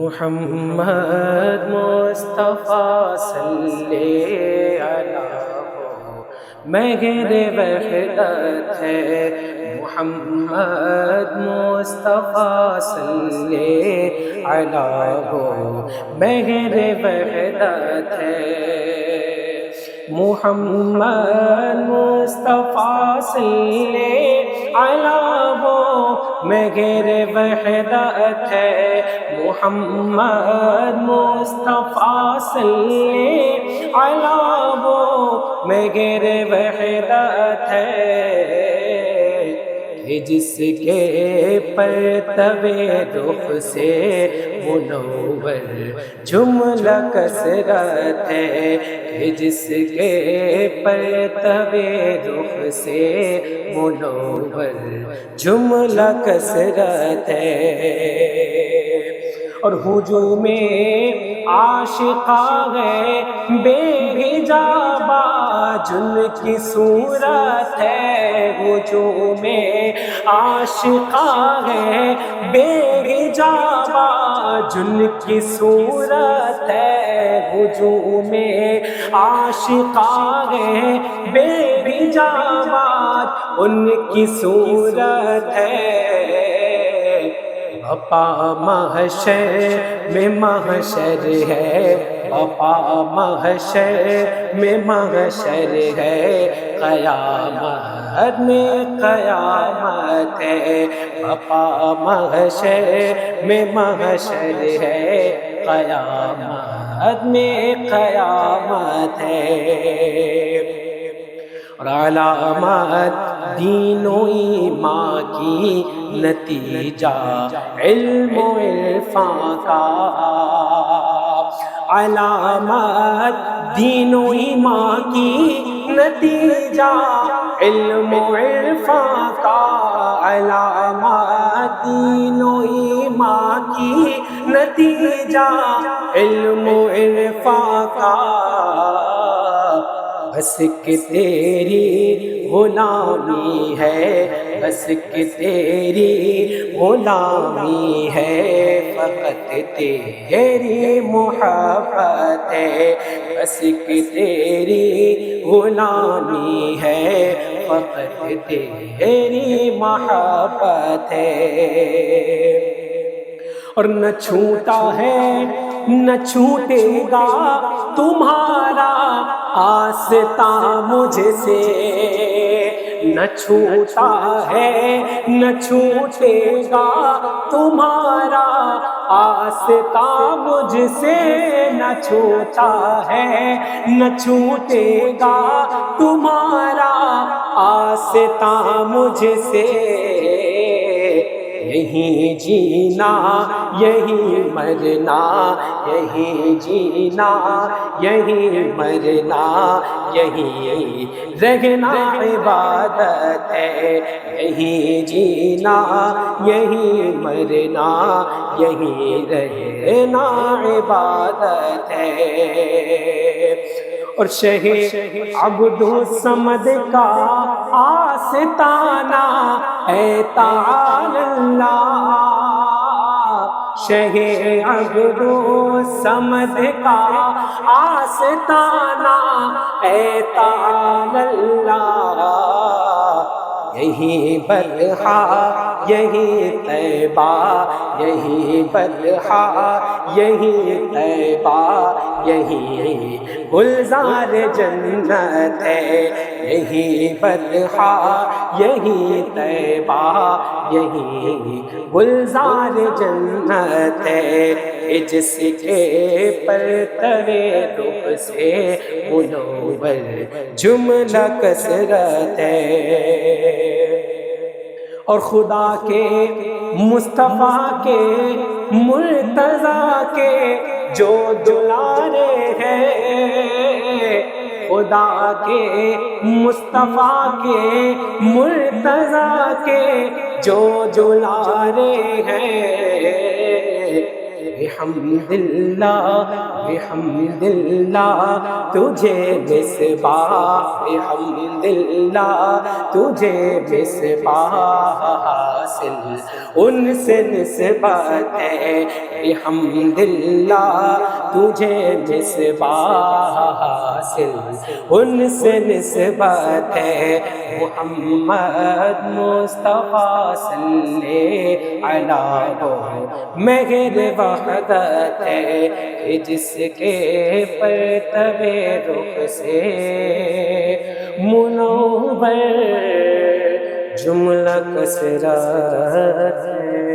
محمد مصطفیٰ صلی علیہ مہر وحدت ہے، محمد مصطفیٰ صلی علیہ مہر وحدت ہے، محمد مصطفیٰ صلی علیہ مہر وحدت ہے، محمد مصطفیٰ صلی علیہ مہر وحدت ہے، کہ جس کے پرتو رخ سے منور جملہ کثرت ہے، کہ جس کے پرتو رخ سے منور جملہ کثرت ہے، اور ہجوم عاشقاں ہے بے حجابہ جن کی صورت ہے، ہجوم عاشقاں ہے بے حجابہ جن کی صورت ہے، ہجوم عاشقاں ہے بے حجابہ ان کی صورت ہے، بپا محشر میں محشر ہے، بپا محشر میں محشر ہے، قیامت میں قیامت ہے، بپا محشر میں محشر ہے، قیامت میں قیامت ہے، اور علامات دین و ایمان کی نتیجہ علم و عرفان کا، علامات دین و ایمان کی نتیجہ علم و عرفان کا، علامات دین و ایمان کی نتیجہ علم و عرفان کا، بس کہ تیری غلامی ہے، بس کہ تیری غلامی ہے، فقط تیری محبت ہے، بس کہ تیری غلامی ہے، فقط تیری محبت ہے، اور نہ چھوٹا ہے نہ چھوٹے گا تمہارا آستاں مجھ سے، نہ چھوٹا ہے نہ چھوٹے گا تمہارا آستاں مجھ سے، نہ چھوٹا ہے نہ چھوٹے گا تمہارا آستاں مجھ سے، یہی جینا یہی مرنا، یہی جینا یہی مرنا، یہی رہنا عبادت ہے، یہی جینا یہی مرنا، یہی رہنا عبادت ہے، اور شہ عبدالصمد کا آستانہ اے تعالی اللہ، شہ عبدالصمد کا آستانہ اے تعالی اللہ، یہی بطحہ یہی طیبہ، یہی بطحہ یہی طیبہ، یہی گلزار جنت ہے، یہی بطحہ یہی طیبہ، یہی گلزار جنت ہے، جس کے پرتو رخ سے منور جملہ کثرت ہے، اور خدا کے مصطفیٰ کے مرتضیٰ کے جو دلارے ہیں، خدا کے مصطفیٰ کے مرتضیٰ کے جو دلارے ہیں، بحمد اللہ بحمد اللہ تجھے مصباح، بحمد اللہ تجھے مصباح حاصل ان سے نسبت ہے بحمداللہ تجھے مصباح حاصل ان سے نسبت ہے محمد مصطفیٰ صلی علیہ مہر وحدت ہے جس کے پرتو رخ سے منور جملہ کثرت ہے۔